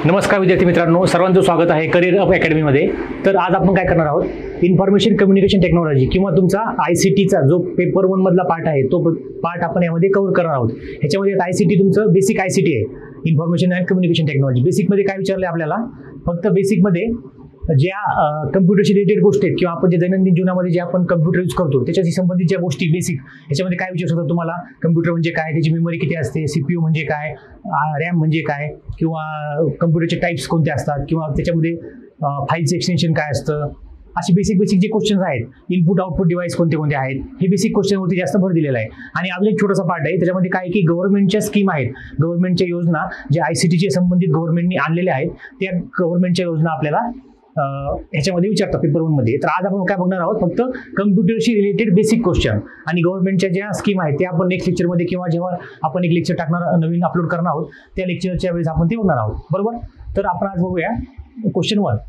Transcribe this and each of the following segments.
नमस्कार विद्यार्थी मित्रांनो, सर्वांचं स्वागत आहे करिअर अप अकॅडमीमध्ये। तर आज आपण काय करणार आहोत, इन्फॉर्मेशन कम्युनिकेशन टेक्नॉलॉजी किंवा तुमचा ICTचा जो पेपर 1 मधला पार्ट आहे तो पार्ट आपण यामध्ये कव्हर करणार आहोत। ह्याच्यामध्ये ICT तुमचं बेसिक ICT आहे, इन्फॉर्मेशन अँड कम्युनिकेशन टेक्नॉलॉजी। बेसिकमध्ये काय विचारले आपल्याला, फक्त बेसिकमध्ये ज्या कम्प्युटरशी रिलेटेड गोष्टी आहेत किंवा आपण जे दैनंदिन जीवनामध्ये जे आपण कम्प्युटर यूज करतो त्याच्याशी संबंधित ज्या गोष्टी बेसिक, याच्यामध्ये काय विचारू शकतो तुम्हाला, कम्प्युटर म्हणजे काय, त्याची मेमरी किती असते, CPU म्हणजे काय, रॅम म्हणजे काय, किंवा कम्प्युटरचे टाईप्स कोणते असतात, किंवा त्याच्यामध्ये फाईलचं एक्सटेन्शन काय असतं, असे बेसिक जे क्वेश्चन्स आहेत, इनपुट आउटपुट डिव्हाइस कोणते कोणते आहेत, हे बेसिक क्वेश्चनवरती जास्त भर दिलेला आहे। आणि अजून एक छोटासा पार्ट आहे, त्याच्यामध्ये काय की गव्हर्नमेंटच्या स्कीम आहेत, गव्हर्नमेंटच्या योजना ज्या ICTशी संबंधित गव्हर्नमेंटने आणलेल्या आहेत, त्या गव्हर्नमेंटच्या योजना आपल्याला ह्याच्यामध्ये विचारतात पेपर 1 मध्ये। तर आज आपण काय बघणार आहोत, फक्त कम्प्युटरशी रिलेटेड बेसिक क्वेश्चन आणि गव्हर्नमेंटच्या ज्या स्कीम आहेत त्या आपण नेक्स्ट लेक्चरमध्ये किंवा जेव्हा आपण एक लेक्चर टाकणार नवीन अपलोड करणार आहोत त्या लेक्चरच्या वेळेस आपण ते बघणार आहोत, बरोबर। तर आपण आज बघूया क्वेश्चन 1।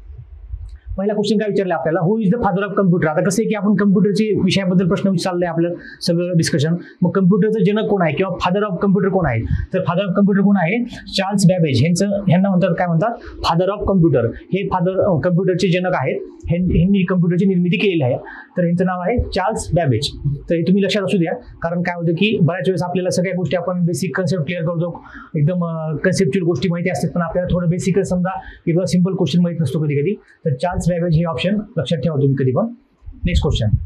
पहिला क्वेश्चन काय विचारला आपल्याला, who is the father of computer. आता कसं आहे की आपण कम्प्युटरचे विषयाबद्दल प्रश्न चाललंय आपलं सगळं डिस्कशन, मग कम्प्युटरचं जनक कोण आहे किंवा फादर ऑफ कम्प्युटर कोण आहे, तर फादर ऑफ कम्प्युटर कोण आहे, चार्ल्स बॅबेज। ह्यांना म्हणतात, काय म्हणतात, फादर ऑफ कम्प्युटर। हे फादर कम्प्युटरचे जनक आहेत, ह्यांनी कम्प्युटरची निर्मिती केलेली आहे, तर ह्यांचं नाव आहे चार्ल्स बॅबेज। तर हे तुम्ही लक्षात असू द्या, कारण काय होतं की बऱ्याच वेळेस आपल्याला सगळ्या गोष्टी आपण बेसिक कन्सेप्ट क्लिअर करतो, एकदम कन्सेप्च्युअल गोष्टी माहिती असतात, पण आपल्याला थोडं बेसिकच समजा किंवा सिंपल क्वेश्चन माहित नसतो कधी कधी, तर चार्ल्स बॅबेज हे ऑप्शन लक्षात ठेवा तुम्ही कधी पण। Next question,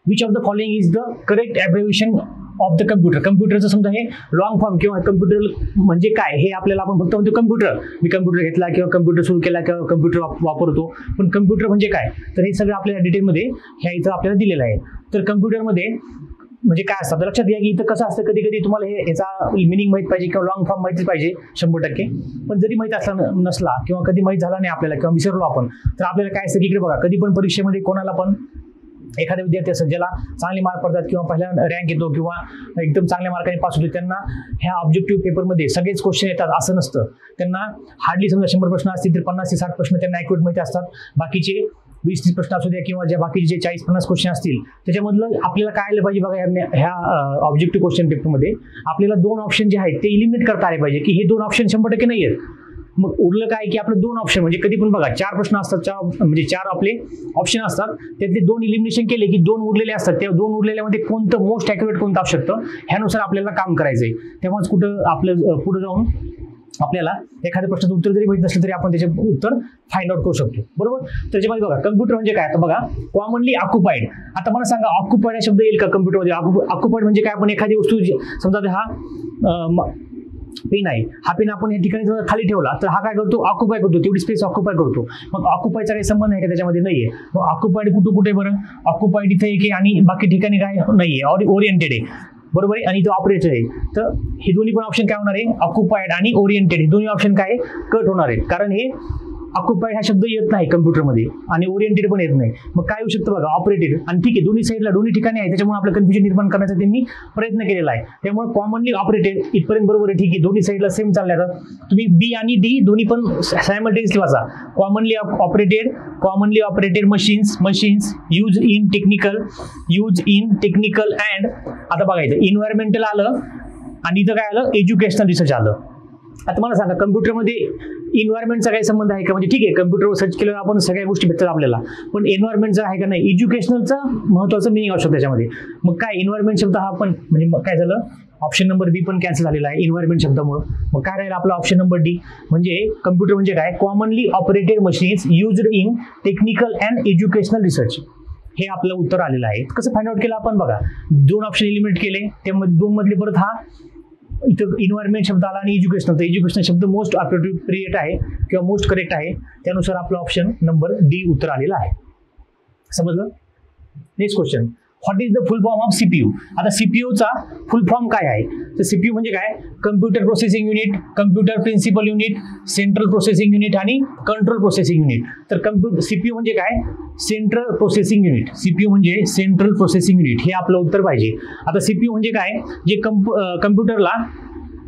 which of the following is the correct abbreviation of the computer. कम्प्युटरचं समजा हे लॉंग फॉर्म किंवा कम्प्युटर म्हणजे काय हे आपल्याला आपण फक्त म्हणतो कम्प्युटर, मी कम्प्युटर घेतला किंवा कम्प्युटर सुरू केला किंवा कम्प्युटर वापरतो, पण कम्प्युटर म्हणजे काय, तर हे सगळं आपल्याला डिटेलमध्ये ह्या इथं आपल्याला दिलेलं आहे। तर कम्प्युटरमध्ये म्हणजे काय असतं, लक्षात घ्या की इथं कसं असतं, कधी कधी तुम्हाला ह्याचा मिनिंग माहित पाहिजे किंवा लॉंग फॉर्म माहिती पाहिजे 100%, पण जरी माहित असला नसला किंवा कधी माहित झाला नाही आपल्याला किंवा विसरलो आपण, तर आपल्याला काय असतं की इकडे बघा, कधी पण परीक्षेमध्ये कोणाला पण एखाद्या विद्यार्थी असतात ज्याला चांगले मार्क पडतात किंवा पहिला रँक येतो किंवा एकदम चांगल्या मार्काने पास होतो, त्यांना ह्या ऑब्जेक्टिव्ह पेपरमध्ये सगळेच क्वेश्चन येतात असं नसतं। त्यांना हार्डली समजा 100 प्रश्न असतील तर 50 ते 60 प्रश्न त्यांना ॲक्युरेट माहिती असतात, बाकीचे 20-30 प्रश्न असू द्या किंवा ज्या बाकीचे जे 40-50 क्वेश्चन असतील त्याच्यामधलं आपल्याला काय आलं पाहिजे बघा, ह्या ऑब्जेक्टिव्ह क्वेश्चन पेपरमध्ये आपल्याला 2 ऑप्शन जे आहेत ते इलिमिनेट करता आले पाहिजे की हे 2 ऑप्शन 100% नाही आहेत। मग उरलं काय की आपलं 2 ऑप्शन, म्हणजे कधी पण बघा 4 प्रश्न असतात, म्हणजे 4 आपले ऑप्शन असतात, त्यातले 2 इलिमिनेशन केले की 2 उरलेले असतात, त्या 2 उरलेल्यामध्ये कोणतं मोस्ट ॲक्युरेट कोणतं असू शकतं ह्यानुसार आपल्याला काम करायचंय। तेव्हाच कुठं आपलं पुढे जाऊन आपल्याला एखाद्या प्रश्नाचं उत्तर जरी माहित नसलं तरी आपण त्याचे उत्तर फाइंड आउट करू शकतो, बरोबर। त्याच्यामध्ये बघा कम्प्युटर म्हणजे काय, आता बघा कॉमनली ऑक्युपाइड। आता मला सांगा ऑक्युपाइड हा शब्द येईल का कम्प्युटरमध्ये? ऑक्युपाइड म्हणजे काय, आपण एखादी वस्तू समजा हा पेन आहे, हा पेन आपण या ठिकाणी जर खाली ठेवला तर हा काय करतो, ऑक्युपाय करतो, तेवढी स्पेस ऑक्युपाय करतो। मग ऑक्युपायचा काही संबंध आहे का त्याच्यामध्ये? नाहीये। मग ऑक्युपाइड कुठे बरं, ऑक्युपाइड इथे एक आहे आणि बाकी ठिकाणी काय नाहीये, ओरिएंटेड आहे, बरोबर आहे, आणि तो ऑपरेटर आहे। तर हे दोन्ही पण ऑप्शन काय होणार आहे, ऑक्युपाइड आणि ओरिएंटेड हे दोन्ही ऑप्शन काय कट होणार आहेत, कारण हे ऑक्युपाइड हा शब्द येत नाही कम्प्युटरमध्ये आणि ओरिएंटेड पण येत नाही। मग काय येऊ शकतं बघा, ऑपरेटेड, आणि ठीक आहे दोन्ही साईडला दोन्ही ठिकाणी आहे, त्याच्यामुळे आपलं कन्फ्युजन निर्माण करण्याचा त्यांनी प्रयत्न केलेला आहे। त्यामुळे कॉमनली ऑपरेटेड इथपर्यंत बरोबर आहे, ठीक आहे, दोन्ही साईडला सेम चाललंय। तर तुम्ही बी आणि डी दोन्ही पण सायमल्टेनियसली वाचा, commonly operated machines use in technical and, आता बघायचं इन्व्हायरमेंटल आलं आणि इथं काय आलं, एज्युकेशनल रिसर्च आलं। आता मला सांगा कम्प्युटरमध्ये इन्व्हायरमेंटचा काही संबंध आहे का? म्हणजे ठीक आहे कम्प्युटरवर सर्च केलं आपण सगळ्या गोष्टी भेटतात आपल्याला, पण एन्व्हायरमेंटचा आहे का नाही, एज्युकेशनलचा महत्त्वाचं मिनिंग असतो त्याच्यामध्ये। मग काय इन्व्हायरमेंट शब्द हा पण म्हणजे काय झालं, ऑप्शन नंबर बी पण कॅन्सल झालेला आहे इन्व्हायरमेंट शब्दामुळे। मग काय राहील आपला ऑप्शन नंबर डी, म्हणजे कम्प्युटर म्हणजे काय, commonly operated machines used in technical and educational research, हे आपलं उत्तर आलेलं आहे। कसं फाइंड आउट केलं आपण बघा, 2 ऑप्शन एलिमिनेट केले, त्यामध्ये 2 मधले परत हा इथं इन्व्हायरमेंट शब्द आला आणि एज्युकेशनल, तर एज्युकेशनल शब्द मोस्ट अप्रोप्रिएट आहे किंवा मोस्ट करेक्ट आहे, त्यानुसार आपलं ऑप्शन नंबर डी उत्तर आलेलं आहे, समजलं। Next question, what is the full form of CPU। आता CPUचा फुल फॉर्म काय आहे, तर CPU म्हणजे काय, computer processing unit, computer principal unit, central processing unit आणि कंट्रोल प्रोसेसिंग युनिट। तर CPU म्हणजे काय, सेंट्रल प्रोसेसिंग युनिट, CPU म्हणजे सेंट्रल प्रोसेसिंग युनिट, हे आपलं उत्तर पाहिजे। आता CPU म्हणजे काय, जे कम्प्युटरला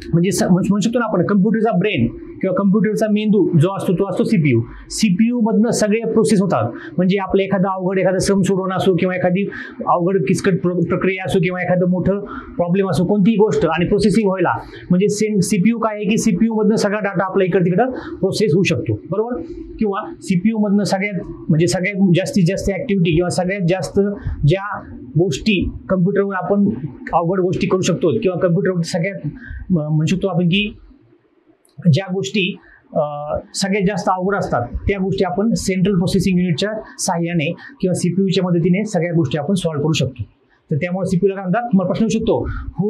म्हणजे म्हणू शकतो ना आपण कम्प्युटरचा ब्रेन किंवा कम्प्युटरचा मेंदू जो असतो तो असतो सीपीयू. सीपीयू मधनं सगळे प्रोसेस होतात. म्हणजे आपलं एखादा सम सोडवणं असो किंवा एखादी अवघड किचकट प्रक्रिया असो किंवा एखादं मोठं प्रॉब्लेम असो, कोणतीही गोष्ट आणि प्रोसेसिंग व्हायला म्हणजे सीपीयू काय आहे की सीपीयू मधनं सगळा डाटा आपला इकडे तिकडं प्रोसेस होऊ शकतो, बरोबर. किंवा सीपीयू मधनं सगळ्यात जास्तीत जास्त ऍक्टिव्हिटी किंवा सगळ्यात जास्त ज्या गोष्टी कम्प्युटरवर आपण अवघड गोष्टी करू शकतो किंवा कम्प्युटरवर सगळ्यात म्हणू शकतो आपण की ज्या गोष्टी सगळ्यात जास्त अवघड असतात त्या गोष्टी आपण सेंट्रल प्रोसेसिंग युनिटच्या सहाय्याने किंवा सीपीयूच्या मदतीने सगळ्या गोष्टी आपण सॉल्व्ह करू शकतो. तर त्यामुळे सीपीयूला काय म्हणतात, तुम्हाला प्रश्न येऊ शकतो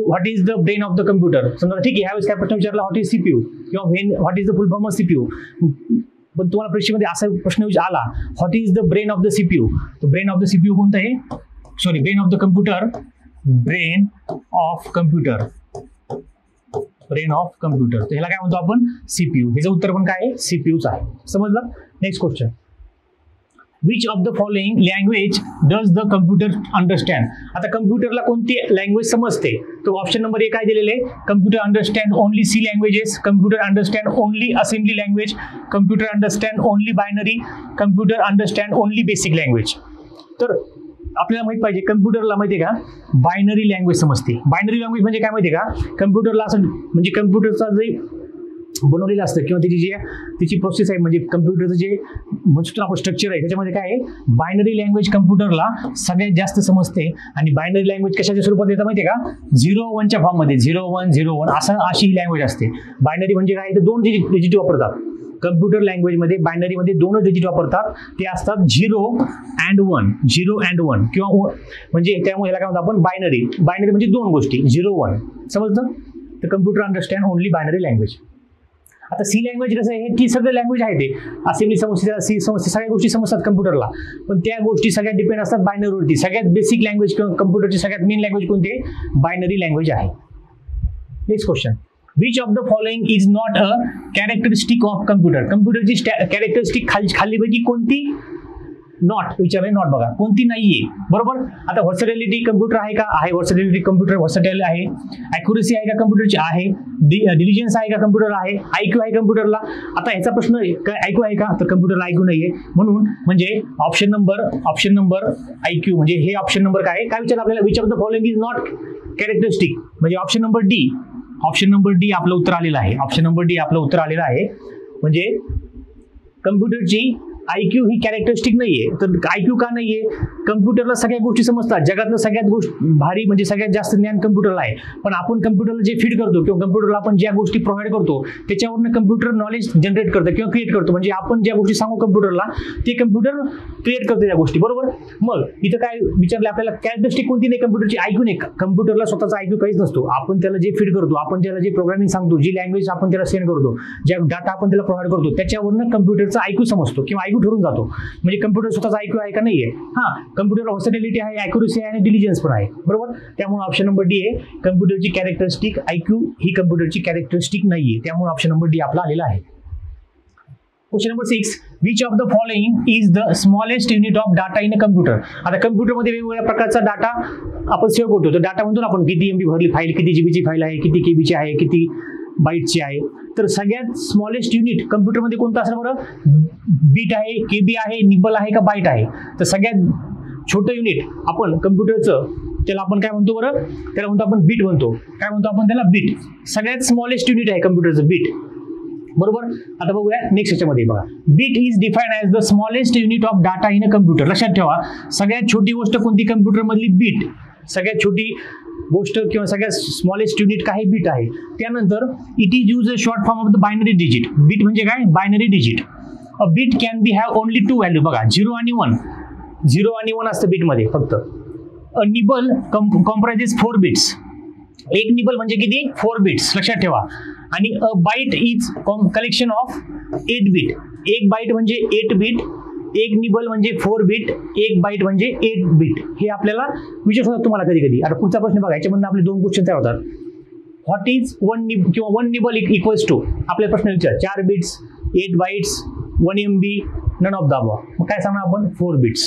what is the brain of the computer. समजा ठीक आहे, ह्यावेळेस काय प्रश्न विचारला व्हॉट इज सीपीयू किंवा what is the full form of CPU. पण तुम्हाला परीक्षेमध्ये असा प्रश्न आला what is the brain of the CPU. तर ब्रेन ऑफ द सीपीयू कोणतं आहे, sorry brain of the computer, brain of computer, brain of computer. तर ह्याला काय म्हणतो आपण, सीपीयू. ह्याचं उत्तर पण काय आहे, सीपीयूच आहे. समजलं. Next question, which of the following language does the computer understand. आता कम्प्युटरला कोणती लँग्वेज समजते. तो ऑप्शन नंबर 1 काय दिलेले, computer understand only C languages, computer understand only assembly language, computer understand only binary, computer understand only basic language. तर आपल्याला माहित पाहिजे कम्प्युटरला माहिती आहे का बायनरी लँग्वेज समजते. बायनरी लँग्वेज म्हणजे काय माहिती आहे का, कम्प्युटरला असं म्हणजे कम्प्युटरचा जे बनवलेलं असतं किंवा त्याची प्रोसेस आहे म्हणजे कम्प्युटरचं जे म्हणतो आपण स्ट्रक्चर आहे त्याच्यामध्ये काय आहे, बायनरी लँग्वेज कम्प्युटरला सगळ्यात जास्त समजते. आणि बायनरी लँग्वेज कशाच्या स्वरूपात येतं माहिती आहे का, 0-1च्या फॉर्ममध्ये 0-1-0-1 अशी ही लँग्वेज असते. बायनरी म्हणजे काय, तर 2 डिजिट वापरतात. कम्प्युटर लँग्वेजमध्ये बायनरीमध्ये 2 डिजिट वापरतात, ते असतात 0 and 1 किंवा म्हणजे त्यामुळे याला काय म्हणतो आपण बायनरी. बायनरी म्हणजे 2 गोष्टी 0-1, समजतं. तर computer understand only binary language. आता सी लँग्वेज कसं आहे, ती सगळं लँग्वेज आहे, ते असेंब्ली समजते, सी समजते, सगळ्या गोष्टी समजतात कम्प्युटरला, पण त्या गोष्टी सगळ्यात डिपेंड असतात बायनरीवरती. सगळ्यात बेसिक लँग्वेज किंवा कम्प्युटरची सगळ्यात मेन लँग्वेज कोणती आहे, बायनरी लँग्वेज आहे. Next question, which of the following is not a characteristic of computer. कम्प्युटरची कॅरेक्टरिस्टिक खालीपैकी कोणती नॉट विचारले, नॉट बघा कोणती नाहीये, बरोबर. आता व्हर्सॅटिलिटी कम्प्युटर आहे का, आहे. व्हर्सॅटिलिटी कम्प्युटर व्हर्सॅटाइल आहे. ॲक्युरसी आहे का कम्प्युटरची, आहे. डिलिजन्स आहे का कम्प्युटरला, आहे. आयक्यू आहे कम्प्युटरला. आता ह्याचा प्रश्न आयक्यू आहे का, तर कम्प्युटरला आयक्यू नाहीये. म्हणून म्हणजे ऑप्शन नंबर आयक्यू म्हणजे हे ऑप्शन नंबर काय विचारलं आपल्याला, which of the following is not characteristic म्हणजे ऑप्शन नंबर डी आपलं उत्तर आलेलं आहे. ऑप्शन नंबर डी आपलं उत्तर आलेलं आहे. म्हणजे कम्प्युटरची आयक्यू ही कॅरेक्टरिस्टिक नाहीये. तर आयक्यू का नाहीये, कम्प्युटरला सगळ्या गोष्टी समजतात. जगातलं सगळ्यात भारी म्हणजे सगळ्यात जास्त ज्ञान कम्प्युटरला आहे. पण आपण कम्प्युटरला जे फीड करतो किंवा कम्प्युटरला आपण ज्या गोष्टी प्रोव्हाइड करतो त्याच्यावरून कम्प्युटर नॉलेज जनरेट करतं किंवा क्रिएट करतो. म्हणजे आपण ज्या गोष्टी सांगू कम्प्युटरला ते कम्प्युटर क्रिएट करते त्या गोष्टी, बरोबर. मग इथं काय विचारले आपल्याला, कॅरेक्टरिस्टिक कोणती नाही कम्प्युटरची, आयक्यू नाही. कम्प्युटरला स्वतःचा आयक्यू काहीच नसतो. आपण त्याला जे फीड करतो, आपण त्याला जे प्रोग्रामिंग सांगतो, जी लँग्वेज आपण त्याला सेंड करतो, ज्या डाटा आपण त्याला प्रोव्हाइड करतो त्याच्यावरून कम्प्युटरचा आयक्यू समजतो किंवा आयक्यू ठरून जातो. म्हणजे कम्प्युटर स्वतःचा आयक्यू आहे का नाहीये. कम्प्युटरला व्हर्सॅटिलिटी आहे, ॲक्युरसी आहे आणि डिलिजन्स पण आहे, बरोबर. त्यामुळे ऑप्शन नंबर डी आहे. कम्प्युटरची कॅरेक्टरिस्टिक आयक्यू ही कम्प्युटरची कॅरेक्टरिस्टिक नाहीये. त्यामुळे ऑप्शन नंबर डी आपला आलेला आहे. Question number 6, which of the following is the smallest unit of data in a computer. आता कम्प्युटरमध्ये वेगवेगळ्या प्रकारचा डाटा आपण सेव्ह करतो. तर डाटा म्हणतो ना आपण, किती MB भरली फाईल, किती जीबीची फाईल आहे, किती केबीची आहे, किती बाईटची आहे. तर सगळ्यात स्मॉलेस्ट युनिट कम्प्युटरमध्ये कोणतं असेल बरं, बीट आहे, केबी आहे, निबल आहे का बाईट आहे. तर सगळ्यात छोटं युनिट आपण कम्प्युटरचं त्याला आपण काय म्हणतो बरं, त्याला म्हणतो आपण बीट म्हणतो. काय म्हणतो आपण त्याला, बीट. सगळ्यात स्मॉलेस्ट युनिट आहे कम्प्युटरचं बीट, बरोबर. आता बघूया नेक्स्ट याच्यामध्ये बघा, bit is defined as the smallest unit of data in a computer. लक्षात ठेवा सगळ्यात छोटी गोष्ट कोणती कम्प्युटर मधली, बीट. सगळ्यात छोटी गोष्ट किंवा सगळ्यात स्मॉलेस्ट युनिट काय, बीट आहे. त्यानंतर it is use a short form of the binary digit. Bit म्हणजे काय, binary digit. A bit can be have only 2 value. बघा 0 आणि 1 असतं बीटमध्ये फक्त. A nibble comprises 4 bits. एक निबल म्हणजे किती, 4 बिट्स, लक्षात ठेवा. आणि a byte is collection of 8 bit. एक बाईट म्हणजे 8 बिट, एक निबल म्हणजे 4 बिट, एक बाईट म्हणजे 8 बिट. हे आपल्याला विचारतात तुम्हाला कधी कधी. आता पुढचा प्रश्न बघा, याच्यामधून आपले 2 क्वेश्चन तयार होतात. व्हॉट इज 1 निब किंवा 1 निबल इक्वल्स टू, आपल्याला प्रश्न विचार 4 bits, 8 bytes, 1 MB, none of the above. मग काय सांगणार आपण, 4 बिट्स.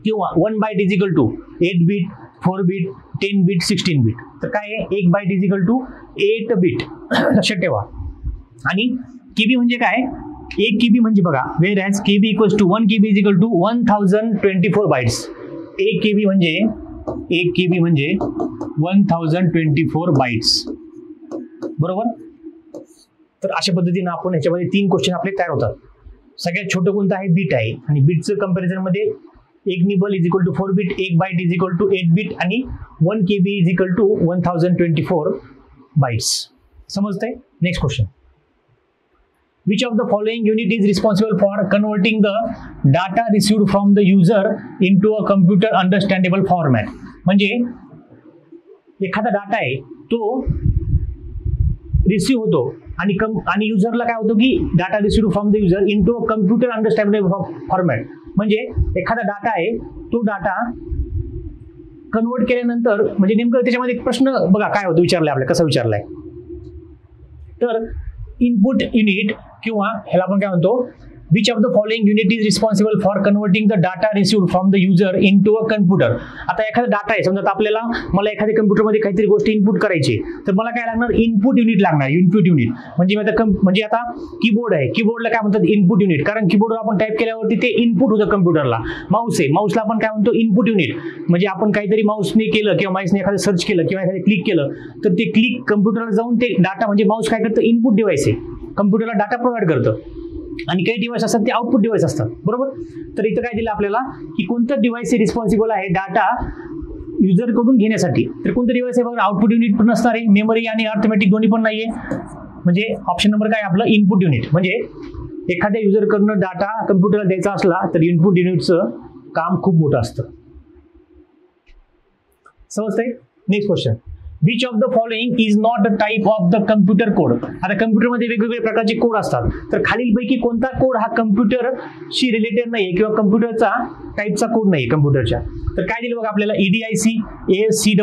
किंवा 1 byte is equal to 8 bit, 4 bit, 10 bit, 16 bit. तर काय आहे, 1 byte is equal to 8 bit, लक्षात ठेवा. आणि केबी म्हणजे काय, 1 केबी म्हणजे बघा, whereas KB equals to 1 KB is equal to 1024 bytes. 1 KB म्हणजे 1024 बाईट्स, बरोबर. तर अशा पद्धतीने आपण ह्याच्यामध्ये 3 क्वेश्चन आपले तयार होतात. सगळ्यात छोटं कोणतं आहे, बीट आहे, आणि बीटचं कंपॅरिझन मध्ये 1 nibble is equal to 4 bit, 1 byte is equal to 8 bit, आणि 1 KB is equal to 1024 bytes. समजतंय. Next question, which of the following unit is responsible for converting the data received from the user into a computer understandable format. म्हणजे एखादा data आहे तो receive होतो आणि युजरला काय होतं की data received from the user into a computer understandable format. म्हणजे एखादा डाटा आहे तो डाटा कन्वर्ट केल्यानंतर म्हणजे नेमकं त्याच्यामध्ये एक प्रश्न बघा काय होतं, विचारलाय आपल्याला, कसा विचारलाय, तर इनपुट युनिट किंवा ह्याला आपण काय म्हणतो, which of the following unit is responsible for converting the data received from the user into a computer. आता एखादा डाटा आहे, समजा आपल्याला मला एखाद्या कम्प्युटरमध्ये काहीतरी गोष्टी इनपुट करायची, तर मला काय लागणार, इनपुट युनिट लागणार. इनपुट युनिट म्हणजे आता कीबोर्ड आहे, कीबोर्डला काय म्हणतात, इनपुट युनिट, कारण कीबोर्डवर आपण टाईप केल्यावरती ते इनपुट होतं कम्प्युटरला. माऊस आहे, माऊसला आपण काय म्हणतो, इनपुट युनिट. म्हणजे आपण काहीतरी माऊसने केलं किंवा माऊसने एखादं सर्च केलं किंवा एखादं क्लिक केलं, तर ते क्लिक कम्प्युटरला जाऊन ते डाटा, म्हणजे माऊस काय करतं, इनपुट डिव्हाइस आहे, कम्प्युटरला डाटा प्रोव्हाइड करतं. आणि काही डिव्हाइस असतात ते आउटपुट डिव्हाइस असतात, बरोबर. तर इथं काय दिलं आपल्याला की कोणतं डिव्हाइस हे रिस्पॉन्सिबल आहे डाटा युजरकडून घेण्यासाठी, तर कोणतं डिव्हाइस आहे बघा, आउटपुट युनिट पण नसणार आहे, मेमरी आणि अर्थमॅटिक दोन्ही पण नाहीये. म्हणजे ऑप्शन नंबर काय आपलं, इनपुट युनिट. म्हणजे एखाद्या युजरकडून डाटा कम्प्युटरला द्यायचा असला तर इनपुट युनिटचं काम खूप मोठं असतं. समजतंय. Next question, which of the following is not the type of the computer code. आता कम्प्युटरमध्ये वेगवेगळे प्रकारचे कोड असतात, तर खालीलपैकी कोणता कोड हा कम्प्युटरशी रिलेटेड नाही किंवा कम्प्युटरचा टाईपचा कोड नाही कम्प्युटरच्या. तर काय दिलं बघा आपल्याला, EDIC, ASCII,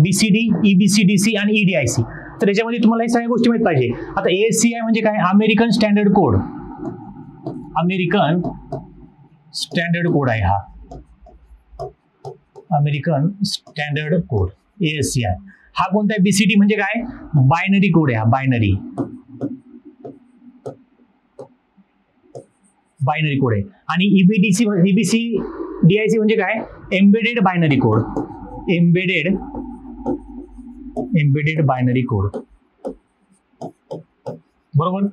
BCD, EBCDC आणि EDIC. तर याच्यामध्ये तुम्हाला हे सगळ्या गोष्टी माहित पाहिजे. आता ASCII म्हणजे काय, American standard code, American standard code आहे हा, अमेरिकन स्टँडर्ड कोड ASCII. हा कोणता आहे, BCD म्हणजे काय, बायनरी कोड आहे, हा बायनरी कोड आहे. आणि EBCDIC म्हणजे काय, embedded binary code, embedded binary code, बरोबर.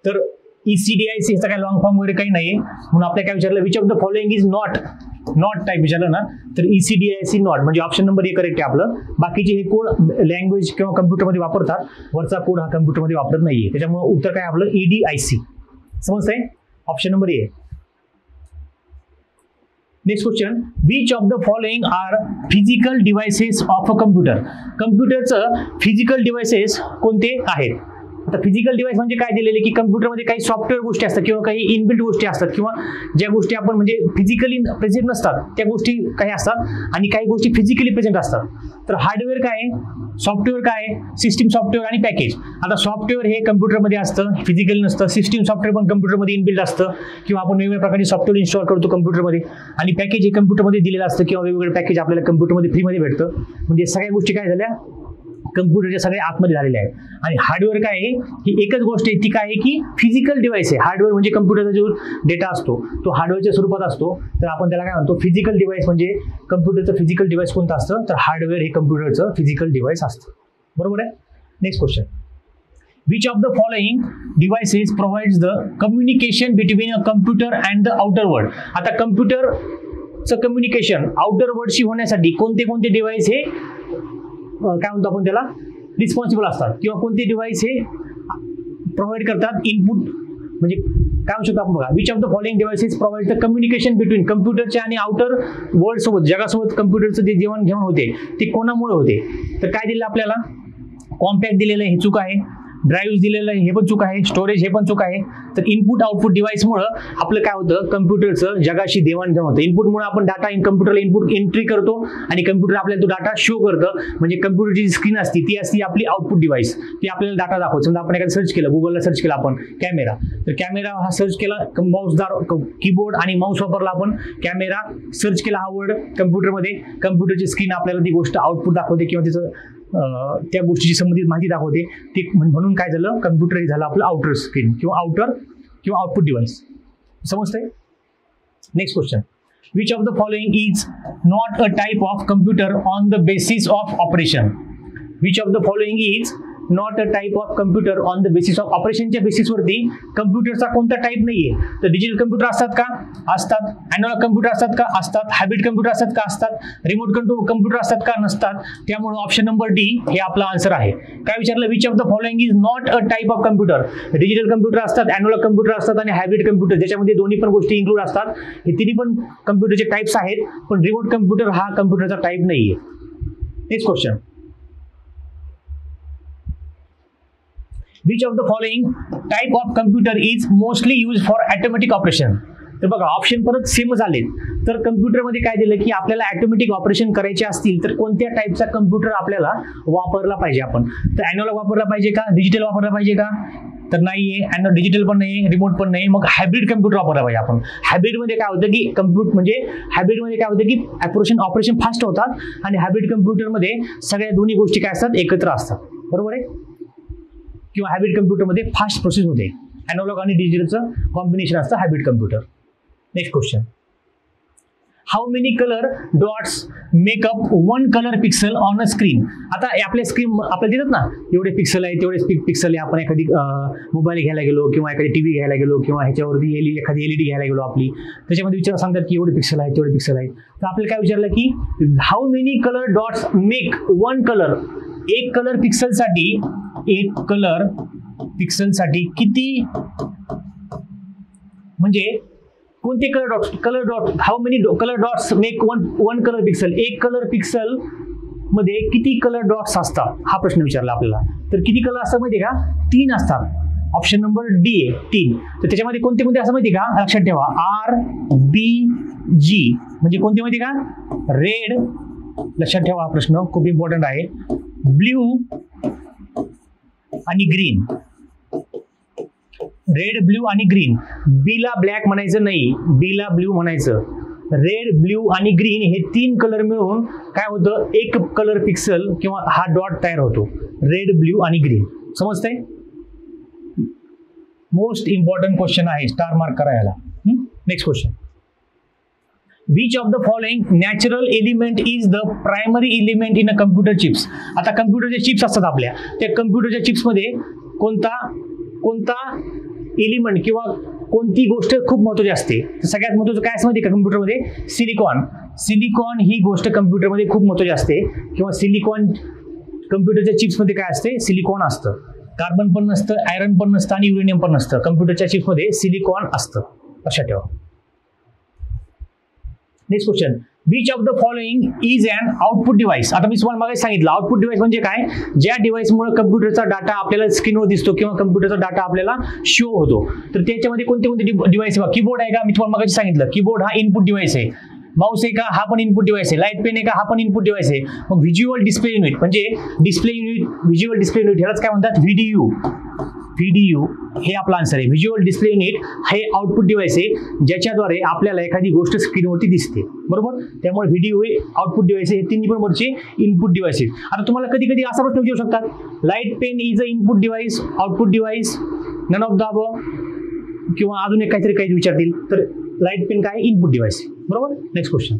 तर ECDIC ह्याचा काय लॉंग फॉर्म वगैरे काही नाहीये, म्हणून आपल्याला काय विचारलं, which of the following is not type विचारलं ना, तर ECDIC नॉट म्हणजे ऑप्शन नंबर ए करेक्ट आहे आपलं. बाकीचे हे कोड लँग्वेज किंवा कम्प्युटरमध्ये वापरतात, वरचा कोड हा कम्प्युटरमध्ये वापरत नाहीये, त्याच्यामुळे उत्तर काय आपलं EDIC. समजतंय, option number A. Next question, which of the following are physical devices of a computer. कम्प्युटरचं फिजिकल डिव्हाइसेस कोणते आहेत. आता फिजिकल डिव्हाइस म्हणजे काय दिलेले की कम्प्युटरमध्ये काही सॉफ्टवेअर गोष्टी असतात किंवा काही इनबिल्ट गोष्टी असतात किंवा ज्या गोष्टी आपण म्हणजे फिजिकली प्रेझेंट नसतात त्या गोष्टी काही असतात आणि काही गोष्टी फिजिकली प्रेझेंट असतात. तर हार्डवेअर काय आहे, सॉफ्टवेअर काय आहे, सिस्टीम सॉफ्टवेअर आणि पॅकेज. आता सॉफ्टवेअर हे कम्प्युटरमध्ये असतं, फिजिकली नसतं. सिस्टीम सॉफ्टवेअर पण कम्प्युटरमध्ये इनबिल्ट असतं किंवा आपण वेगवेगळ्या प्रकारचे सॉफ्टवेअर इन्स्टॉल करतो कम्प्युटरमध्ये. आणि पॅकेज हे कम्प्युटरमध्ये दिलेलं असतं किंवा वेगवेगळे पॅकेज आपल्याला कम्प्युटरमध्ये फ्रीमध्ये भेटतं. म्हणजे सगळ्या गोष्टी काय झाल्या, कम्प्युटरच्या सगळ्या आतमध्ये झालेल्या आहेत. आणि हार्डवेअर काय आहे, ही एकच गोष्ट आहे, ती काय आहे की फिजिकल डिव्हाइस आहे. हार्डवेअर म्हणजे कम्प्युटरचा जो डेटा असतो तो हार्डवेअरच्या स्वरूपात असतो, तर आपण त्याला काय म्हणतो, फिजिकल डिव्हाइस. म्हणजे कम्प्युटरचं फिजिकल डिव्हाइस कोणतं असतं, तर हार्डवेअर हे कम्प्युटरचं फिजिकल डिव्हाइस असतं, बरोबर आहे. Next question, which of the following devices provides the communication between a computer and the outer world. आता कम्प्युटरचं कम्युनिकेशन आउटर वर्ल्डशी होण्यासाठी कोणते कोणते डिव्हाइस हे काय म्हणतो आपण त्याला रिस्पॉन्सिबल असतात किंवा कोणते डिव्हाइस हे प्रोव्हाइड करतात इनपुट. म्हणजे काय म्हणू शकतो आपण बघा, which of the following devices provide the communication between कम्प्युटरच्या आणि आउटर वर्ल्ड सोबत, जगासोबत कम्प्युटरचं जे जेवण होते ते कोणामुळे होते. तर काय दिलं आपल्याला, कॉम्पॅक्ट दिलेलं आहे, हे चूक आहे. ड्राईव्ह दिलेलं आहे, हे पण चूक आहे. स्टोरेज, हे पण चूक आहे. तर इनपुट आउटपुट डिव्हाइसमुळे आपलं काय होतं, कम्प्युटरचं जगाशी देवाणघेवाण होतं. इनपुटमुळे आपण डाटा कम्प्युटरला इनपुट एंट्री करतो आणि कम्प्युटर आपल्याला तो डाटा शो करतं. म्हणजे कम्प्युटरची स्क्रीन असते ती असते आपली आउटपुट डिव्हाइस, ती आपल्याला डाटा दाखवतो. समजा आपण एखादं सर्च केलं, गुगलला सर्च केला आपण कॅमेरा, तर कॅमेरा हा सर्च केला, माऊसदार कीबोर्ड आणि माऊस वापरला आपण, कॅमेरा सर्च केला हा वर्ड कम्प्युटरमध्ये, कम्प्युटरची स्क्रीन आपल्याला ती गोष्ट आउटपुट दाखवते किंवा तिचं त्या गोष्टीची संबंधित माहिती दाखवते. ते म्हणून काय झालं, कम्प्युटर हे झालं आपलं आउटर स्क्रीन किंवा आउटर किंवा आउटपुट डिव्हाइस. समजतंय? Next question, which of the following is not a type of computer on the basis of operation. Which of the following is not a type of computer on the basis of ऑपरेशनच्या बेसिसवरती कम्प्युटरचा कोणता type नाहीये. तर digital computer असतात का? असतात. Analogue computer असतात का? असतात. हायब्रिड कम्प्युटर असतात का? असतात. रिमोट कंट्रोल कम्प्युटर असतात का? नसतात. त्यामुळे ऑप्शन नंबर डी हे आपला आन्सर आहे. काय विचारलं, which of the following is not a type of computer. Digital computer असतात, अॅनालॉग कम्प्युटर असतात आणि हायब्रिड कम्प्युटर, ज्याच्यामध्ये दोन्ही पण गोष्टी इन्क्लूड असतात. हे तिन्ही पण कम्प्युटरचे टाइप्स आहेत, पण रिमोट कम्प्युटर हा कम्प्युटरचा टाईप नाहीये. Next question, which of the following type of computer is mostly used for automatic operation. तर बघा ऑप्शन परत सेम झाले. तर कम्प्युटरमध्ये काय दिलं की आपल्याला ऑटोमॅटिक ऑपरेशन करायचे असतील तर कोणत्या टाईपचा कम्प्युटर आपल्याला वापरला पाहिजे आपण. तर अॅनालॉग वापरला पाहिजे का? डिजिटल वापरला पाहिजे का? तर नाहीये. डिजिटल पण नाही, रिमोट पण नाही. मग हायब्रिड कम्प्युटर वापरला पाहिजे आपण. हायब्रिडमध्ये काय होतं की हायब्रिडमध्ये काय होतं की ऑपरेशन फास्ट होतात आणि हायब्रिड कम्प्युटरमध्ये सगळ्या दोन्ही गोष्टी काय असतात, एकत्र असतात. बरोबर आहे? किंवा हायब्रिड कम्प्युटरमध्ये फास्ट प्रोसेस होते. अॅनालॉग आणि डिजिटलचं कॉम्बिनेशन असतं hybrid computer. Next question, how many colour dots make up one colour pixel on a screen. आता आपल्या स्क्रीन आपल्याला देतात ना, एवढे पिक्सल आहे तेवढे पिक्सल आहे. आपण एखादी मोबाईल घ्यायला गेलो किंवा एखादी टीव्ही घ्यायला गेलो किंवा ह्याच्यावरती एखादी LED घ्यायला गेलो आपली, त्याच्यामध्ये सांगतात की एवढे पिक्सल आहे तेवढे पिक्सल आहे. तर आपल्याला काय विचारलं की how many colour dots make one colour. एक कलर पिक्सलसाठी किती, म्हणजे कोणते colour dot how many colour dots make one colour pixel. एक कलर पिक्सल मध्ये किती कलर डॉट्स असतात हा प्रश्न विचारला आपल्याला. तर किती कलर असतात माहिती का? 3 असतात. ऑप्शन नंबर डी आहे 3. तर त्याच्यामध्ये कोणते कोणते असं माहिती का? लक्षात ठेवा, RBG म्हणजे कोणते माहिती का? रेड, लक्षात ठेवा हा प्रश्न खूप इम्पॉर्टंट आहे. ब्ल्यू आणि ग्रीन. रेड, ब्ल्यू आणि ग्रीन. बीला ब्लॅक म्हणायचं नाही, बीला ब्ल्यू म्हणायचं. रेड, ब्ल्यू आणि ग्रीन हे 3 कलर मिळून काय होतं, एक कलर पिक्सल किंवा हा डॉट तयार होतो. रेड, ब्ल्यू आणि ग्रीन. समजतंय? मोस्ट इम्पॉर्टंट क्वेश्चन आहे, स्टार मार्क करायला. Next question, which of the following natural element is the primary element in a computer chips. आता कम्प्युटरचे चिप्स असतात आपल्या, त्या कम्प्युटरच्या चिप्समध्ये कोणता एलिमेंट किंवा कोणती गोष्ट खूप महत्त्वाची असते. तर सगळ्यात महत्त्वाचं काय असतं माहिती का कम्प्युटरमध्ये? सिलिकॉन ही गोष्ट कम्प्युटरमध्ये खूप महत्त्वाची असते. किंवा सिलिकॉन कम्प्युटरच्या चिप्समध्ये काय असते? सिलिकॉन असतं. कार्बन पण नसतं, आयरन पण नसतं आणि युरेनियम पण नसतं. कम्प्युटरच्या चिप्समध्ये सिलिकॉन असतं, लक्षात ठेवा. Next question, which of the following is an output device. आता मी तुम्हाला मागे सांगितलं आउटपुट डिव्हाइस म्हणजे काय? ज्या डिव्हाइसमुळे कम्प्युटरचा डाटा आपल्याला स्क्रीनवर दिसतो किंवा कम्प्युटरचा डाटा आपल्याला शो होतो. तर त्याच्यामध्ये कोणते कोणते डिव्हाइस? कीबोर्ड आहे का? मी तुम्हाला मागे सांगितलं कीबोर्ड हा इनपुट डिव्हाइस आहे. माउस आहे का? हा पण इनपुट डिव्हाइस आहे. लाईट पेन आहे का? हा पण इनपुट डिव्हाइस आहे. मग व्हिज्युअल डिस्प्ले युनिट म्हणजे व्हिज्युअल डिस्प्ले युनिट ह्यालाच काय म्हणतात? VDU हे आपला आन्सर आहे. व्हिज्युअल डिस्प्ले युनिट हे आउटपुट डिव्हाइस आहे ज्याच्याद्वारे आपल्याला एखादी गोष्ट स्क्रीनवरती दिसते. बरोबर? त्यामुळे VDU हे आउटपुट डिव्हाइस आहे. हे तिन्ही पण वरचे इनपुट डिव्हाइस आहेत. आता तुम्हाला कधी कधी असा प्रश्न विचारू शकतात, light pen is a input device, output device, none of the above, किंवा अजून एक काहीतरी विचारतील. तर लाईट पेन काय? Input device. बरोबर? Next question,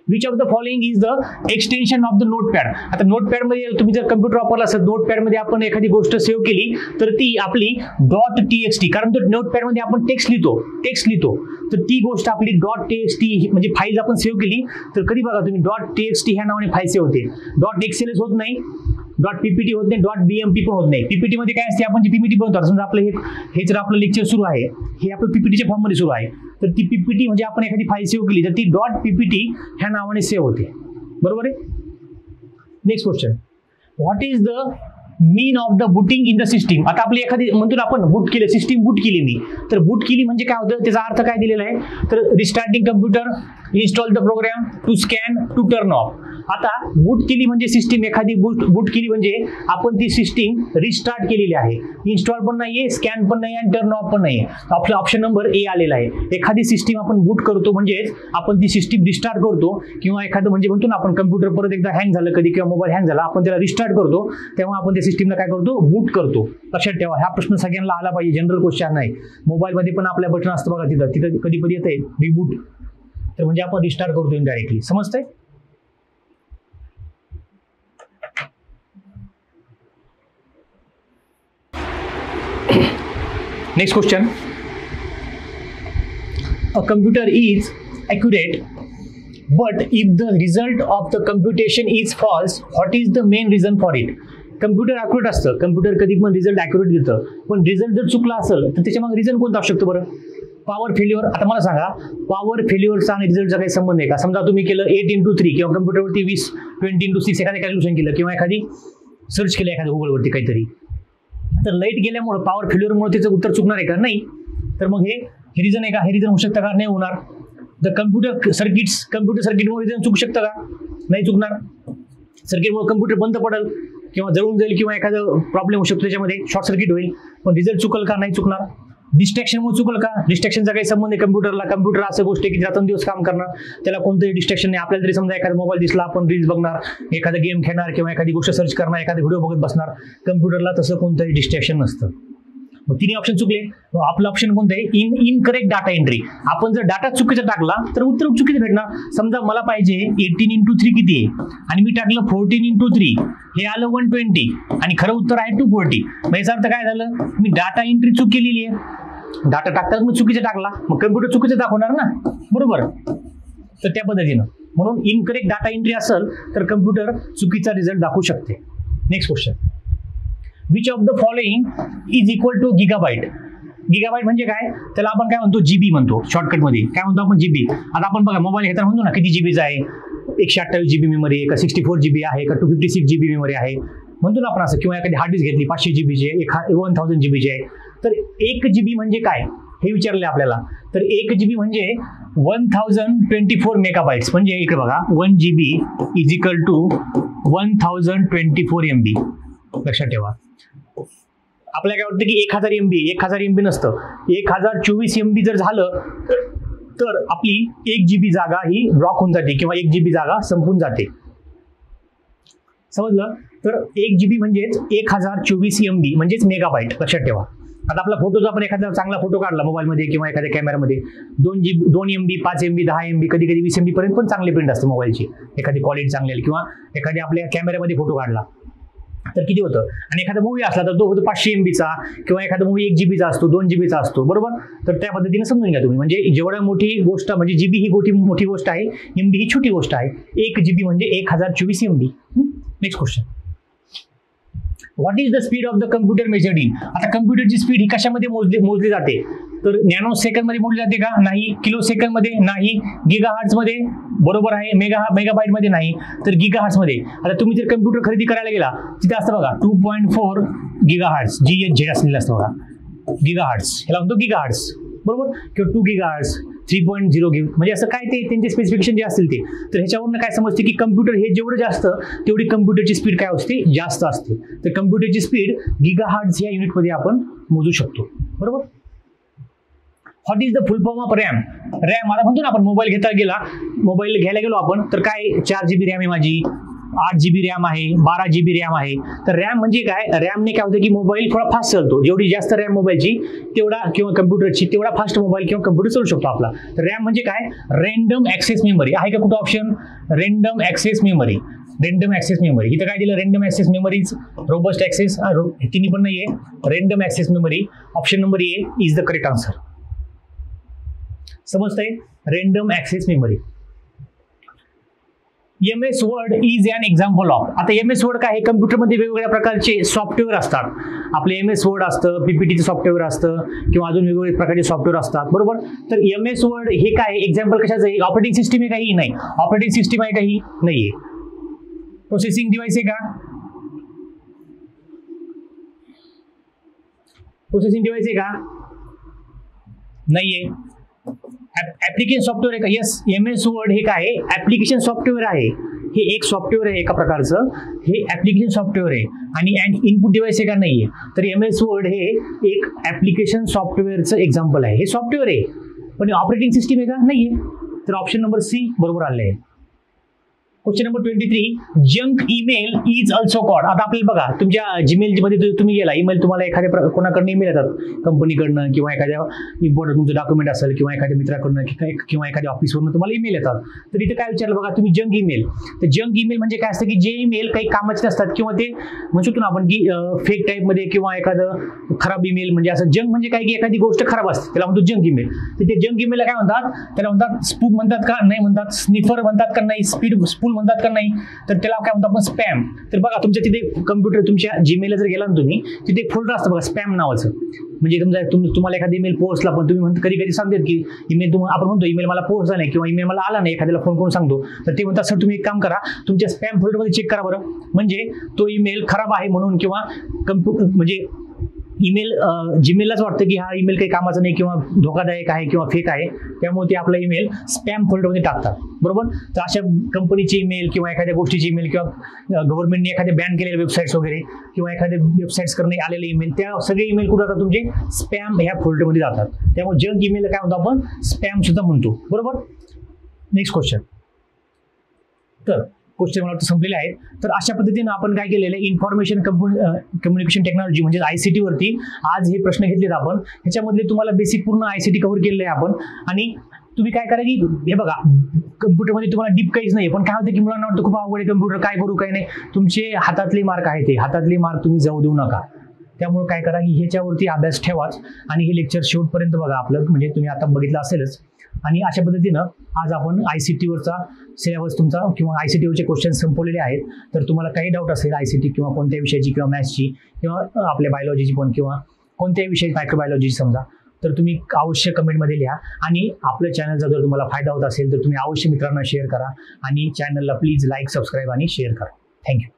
which of the following is the extension of the notepad. आता नोटपॅड मध्ये तुम्ही जर कम्प्युटर वापरला असेल, नोटपॅड मध्ये आपण एखादी गोष्ट सेव्ह केली तर ती आपली .txt, कारण तो नोटपॅड मध्ये आपण टेक्स्ट लिहितो तर ती गोष्ट आपली .txt म्हणजे फाईल आपण सेव्ह केली तर कधी बघा तुम्ही .txt ह्या नावाने फाईल सेव्ह होते. .xls होत नाही, .ppt होत नाही, .bmp पण होत नाही. पीपीटी मध्ये काय असते, आपण जी पीपीटी बनवतो, समजा आपलं हे जर आपलं लेक्चर सुरू आहे, हे आपलं पीपीटीच्या फॉर्म मध्ये सुरू आहे, तर ती पीपीटी म्हणजे आपण एखादी फाईल सेव्ह केली तर ती .ppt ह्या नावाने सेव्ह होते. बरोबर आहे? Next question, what is the mean of the booting in the system. आता आपली एखादी म्हणतो ना आपण बूट केलं, सिस्टीम बूट केली मी, तर बूट केली म्हणजे काय होतं, त्याचा अर्थ काय दिलेला आहे, तर restarting computer, install the program, to scan, to turn off. आता बूट केली म्हणजे सिस्टीम, एखादी बूट केली म्हणजे आपण ती सिस्टीम रिस्टार्ट केलेली आहे. इन्स्टॉल पण नाहीये, स्कॅन पण नाही आणि टर्न ऑफ पण नाहीये. आपला ऑप्शन नंबर ए आलेला आहे. एखादी सिस्टीम आपण बूट करतो म्हणजे आपण ती सिस्टीम रिस्टार्ट करतो, किंवा एखादं म्हणजे म्हणतो ना आपण कम्प्युटर परत एकदा हँग झालं कधी किंवा मोबाईल हँग झाला आपण त्याला रिस्टार्ट करतो, तेव्हा आपण त्या सिस्टीमला काय करतो, बूट करतो. लक्षात ठेवा, हा प्रश्न सगळ्यांना आला पाहिजे, जनरल क्वेश्चन आहे. मोबाईलमध्ये पण आपल्या बटन असतं बघा, तिथं कधी कधी येते रिबूट, तर म्हणजे आपण रिस्टार्ट करतो इनडायरेक्टली. समजतंय? Next question. A computer is accurate, but if the result of the computation is false, what is the main reason for it? Computer accurate असतं, कम्प्युटर कधी पण रिझल्ट ॲक्युरेट देतं, पण रिझल्ट जर चुकला असेल तर त्याच्यामागे रिझन कोणतं असू शकतो बरं? Power failure. आता मला सांगा, पॉवर फेल्युअरचा आणि रिझल्टचा काही संबंध आहे का? समजा तुम्ही केलं 8x3 किंवा कम्प्युटरवरती 20x6 एखादं कॅल्क्युलेशन केलं, किंवा एखादी सर्च केलं एखाद्या गुगलवरती काहीतरी, तर लाईट गेल्यामुळे पॉवर फेल्युअरमुळे त्याचं उत्तर चुकणार आहे का? नाही. तर मग हे रिझन आहे का? हे रिझन होऊ शकतं का? नाही होणार. द कम्प्युटर सर्किटमुळे रिझन चुकू शकतं का? नाही चुकणार. सर्किटमुळे कम्प्युटर बंद पडेल किंवा जळून जाईल किंवा एखादा प्रॉब्लेम होऊ शकतो, त्याच्यामध्ये शॉर्ट सर्किट होईल, पण रिझल्ट चुकल का? नाही चुकणार. डिस्ट्रॅक्शनमुळे चुकल का? डिस्ट्रॅक्शनचा काही संबंध आहे कम्प्युटरला? कम्प्युटर असं गोष्ट आहे की रात्रंदिवस काम करणार, त्याला कोणतंही डिस्ट्रॅक्शन नाही. आपल्याला जरी समजा एखादा मोबाईल दिसला, आपण रील्स बघणार, एखादा गेम खेळणार किंवा एखादी गोष्ट सर्च करणार, एखादा व्हिडिओ बघत बसणार, कम्प्युटरला तसं कोणतंही डिस्ट्रॅक्शन नसतं. मग तिन्ही ऑप्शन चुकले. आपलं ऑप्शन कोणतं आहे? Incorrect data entry. आपण जर डाटा चुकीचा टाकला तर उत्तर चुकीचं भेटणार. समजा मला पाहिजे 18x3 किती आहे आणि मी टाकलं 14x3, हे आलं 120 आणि खरं उत्तर आहे 240. मग याचा अर्थ काय झालं? मी डाटा एंट्री चूक केलेली आहे. डाटा टाकताना मी चुकीचा टाकला, मग कम्प्युटर चुकीचं दाखवणार ना, बरोबर? तर त्या पद्धतीनं म्हणून इनकरेक्ट डाटा एंट्री असेल तर कम्प्युटर चुकीचा रिझल्ट दाखवू शकते. Next question. Which of the following is equal to gigabyte? Gigabyte म्हणजे काय? त्याला आपण काय म्हणतो? जीबी म्हणतो. शॉर्टकटमध्ये काय म्हणतो आपण? जीबी. आता आपण बघा मोबाईल घेताना म्हणतो ना किती जीबीचा आहे, 128 GB मेमरी आहे का, 64 GB आहे का, 256 GB मेमरी आहे म्हणतो ना आपण असं. किंवा एखादी हार्ड डिस्क घेतली 500 GB आहे, 1000 GB आहे, तर 1 GB म्हणजे काय हे विचारले आपल्याला. तर 1 GB म्हणजे 1024 मेगाबाइट्स. म्हणजे इकडे बघा 1 GB is equal to 1024 MB. लक्षात ठेवा. आपल्याला काय वाटतं की 1000 MB नसतं, 1024 MB जर झालं तर आपली 1 GB जागा ही ब्लॉक होऊन जाते किंवा 1 GB जागा संपून जाते. समजलं? तर 1 GB म्हणजेच 1024 MB म्हणजेच मेगाबाईट. लक्षात ठेवा. आता आपला फोटोचा आपण एखादा चांगला फोटो काढला मोबाईलमध्ये किंवा एखाद्या कॅमेरामध्ये 2 MB 5 MB 10 MB कधी कधी 20 MB पर्यंत पण चांगली प्रिंट असते मोबाईलची, एखादी क्वालिटी चांगली आली, किंवा एखाद्या आपल्या कॅमेऱ्यामध्ये फोटो काढला तर किती होतं. आणि एखादा मूवी असला तर तो होतो 500 MBचा, किंवा एखादा मूवी 1 GB चा असतो, 2 GB चा असतो, बरोबर? तर त्या पद्धतीने समजून घ्या तुम्ही. म्हणजे जेवढा मोठी गोष्ट म्हणजे GB ही मोठी गोष्ट आहे, MB ही छोटी गोष्ट आहे. 1 GB म्हणजे 1024 MB. Next question. What is the speed of the computer measured in? आता कम्प्युटरची स्पीड ही कशामध्ये मोजली जाते? तर नॅनो सेकंड मध्ये मोजली जाते का? नाही. किलो सेकंड मध्ये नाही. गिगाहर्ट्ज मध्ये, बरोबर आहे. मेगाबाईट मध्ये नाही, तर गिगाहर्ट्ज मध्ये. आता तुम्ही जर कम्प्युटर खरेदी करायला गेला तिथे असतं बघा 2.4 गिगाहर्ट्ज, GHZ असलेलं असतं बघा गिगाहर्ट्ज, ह्याला म्हणतो गिगाहर्ट्ज, बरोबर? किंवा 2 गिगाहर्ट्ज, 3.0 गिग, म्हणजे असं काय ते त्यांचे स्पेसिफिकेशन जे असतील ते. तर ह्याच्यावरून काय समजते की कम्प्युटर हे जेवढं जास्त तेवढी कम्प्युटरची स्पीड काय असते? जास्त असते. तर कम्प्युटरची स्पीड गिगाहर्ट्ज या युनिटमध्ये आपण मोजू शकतो, बरोबर? What is the full form of RAM? RAM आता म्हणतो ना आपण मोबाईल घ्यायला गेलो आपण तर काय 4 GB रॅम आहे माझी, 8 GB रॅम आहे, 12 GB रॅम आहे. तर रॅम म्हणजे काय? रॅमने काय होतं की मोबाईल थोडा फास्ट चालतो. जेवढी जास्त रॅम मोबाईलची तेवढा किंवा कम्प्युटरची तेवढा फास्ट मोबाईल किंवा कम्प्युटर चालू शकतो आपला. तर रॅम म्हणजे काय? Random access memory. आहे का कुठं option? Random access memory. Random access memory. इथं काय दिलं? Random access memories, robust access, तिन्ही पण नाहीये. Random access memory. Option number A is the correct answer. समजतंय? Random access memory. MS word is an example of. आता MS word काय आहे? कम्प्युटरमध्ये वेगवेगळ्या प्रकारचे सॉफ्टवेअर असतात. आपले MS वर्ड असतं, PPTचं सॉफ्टवेअर असतं, किंवा अजून वेगवेगळ्या प्रकारचे सॉफ्टवेअर असतात, बरोबर? तर MS वर्ड हे काय? एक्झाम्पल कशाचं आहे? ऑपरेटिंग सिस्टीम आहे काही? नाही. ऑपरेटिंग सिस्टीम आहे काही? नाहीये. प्रोसेसिंग डिव्हाइस आहे का? प्रोसेसिंग डिव्हाइस आहे का? नाहीये. ऍप्लिकेशन सॉफ्टवेअर आहे का? यस. MS वर्ड हे काय? ऍप्लिकेशन सॉफ्टवेअर आहे. हे एक सॉफ्टवेअर आहे एका प्रकारचं, हे ऍप्लिकेशन सॉफ्टवेअर आहे आणि इनपुट डिव्हाइस आहे का नाहीये. तर MS वर्ड हे एक ऍप्लिकेशन सॉफ्टवेअरचं एक्झाम्पल आहे. हे सॉफ्टवेअर आहे पण ऑपरेटिंग सिस्टीम आहे का? नाहीये. तर ऑप्शन नंबर सी बरोबर आले आहे. Question number 23, junk email is also called. आता आपल्याला बघा, तुमच्या जीमेल मध्ये तुम्ही गेला, ईमेल तुम्हाला एखाद्या कोणाकडनं ईमेल येतात, कंपनीकडनं किंवा एखाद्या इम्पॉर्टंट तुमचं डॉक्युमेंट असेल किंवा एखाद्या मित्राकडनं किंवा एखाद्या ऑफिसवरून तुम्हाला ईमेल येतात. तर इथे काय विचारलं बघा तुम्ही, जंक ईमेल. तर जंक ईमेल म्हणजे काय असतं की जे ईमेल काही कामाचे नसतात किंवा ते म्हणू शकतो ना आपण की फेक टाईपमध्ये किंवा एखादं खराब ईमेल, म्हणजे असं जंक म्हणजे काय की एखादी गोष्ट खराब असते त्याला म्हणतो जंक ईमेल. तर ते जंक ईमेलला काय म्हणतात? त्याला म्हणतात स्पूफ म्हणतात का नाही म्हणतात, स्निफर म्हणतात का नाही, स्पूल म्हणतात का नाही, तर त्याला काय म्हणतो आपण? स्पॅम. तर बघा तुमच्या तिथे कम्प्युटर, तुमच्या जीमेलला जर गेला ना तुम्ही, तिथे एक फोल्डर असतं बघा स्पॅम नावाचं. म्हणजे तुम्हाला एखादा ईमेल पोहोचला पण तुम्ही म्हणता, कधी कधी सांगतात की ईमेल आपण म्हणतो ईमेल मला पोहोचला नाही किंवा ईमेल मला आला नाही, एखाद्याला फोन करून सांगतो, तर ते म्हणतात सर तुम्ही एक काम करा, तुमच्या स्पॅम फोल्डरमध्ये चेक करा बरं, म्हणजे तो ईमेल खराब आहे म्हणून किंवा म्हणजे ईमेल जीमेललाच वाटतं की हा ईमेल काही कामाचा नाही किंवा धोकादायक आहे किंवा फेक आहे, त्यामुळे ते आपला ईमेल स्पॅम फोल्डरमध्ये टाकतात. बरोबर. तर अशा कंपनीचे ईमेल किंवा एखाद्या गोष्टीचे ईमेल किंवा गव्हर्नमेंटने एखाद्या बॅन केलेल्या वेबसाईट्स वगैरे किंवा एखाद्या वेबसाईट्स करणे आलेले ईमेल, त्या सगळे ईमेल कुठे जातात? तुमचे स्पॅम ह्या फोल्डरमध्ये जातात. त्यामुळे जंक ईमेल काय म्हणतो आपण? स्पॅम सुद्धा म्हणतो. बरोबर. Next question. तर क्वेश्चन मला वाटतं संपलेले आहेत. तर अशा पद्धतीनं आपण काय केलेलं आहे, इन्फॉर्मेशन कम्युनिकेशन टेक्नॉलॉजी म्हणजे ICT वरती आज हे प्रश्न घेतलेत आपण. ह्याच्यामधले तुम्हाला बेसिक पूर्ण ICT कव्हर केलेलं आहे आपण. आणि तुम्ही काय करा की हे बघा, कम्प्युटरमध्ये तुम्हाला डीप काहीच नाही, पण काय होतं की मुलांना वाटतं खूप अवघड आहे कम्प्युटर, काय करू काय नाही. तुमचे हातातले मार्क आहेत, ते हातातले मार्क तुम्ही जाऊ देऊ नका. त्यामुळे काय करा की ह्याच्यावरती अभ्यास ठेवाच आणि हे लेक्चर शेवटपर्यंत बघा आपलं, म्हणजे तुम्ही आता बघितलं असेलच. आणि अशा पद्धतीनं आज आपण ICT वरचा सिलेबस तुमचा किंवा ICT वरचे क्वेश्चन संपवलेले आहेत. तर तुम्हाला काही डाऊट असेल ICT किंवा कोणत्या विषयाची किंवा मॅथ्सची किंवा आपल्या बायोलॉजीची पण किंवा कोणत्याही विषयाची, मायक्रोबायोलॉजीची समजा, तर तुम्ही अवश्य कमेंटमध्ये लिहा. आणि आपल्या चॅनलचा जर तुम्हाला फायदा होत असेल तर तुम्ही अवश्य मित्रांना शेअर करा आणि चॅनलला प्लीज लाईक, सबस्क्राईब आणि शेअर करा. थँक्यू.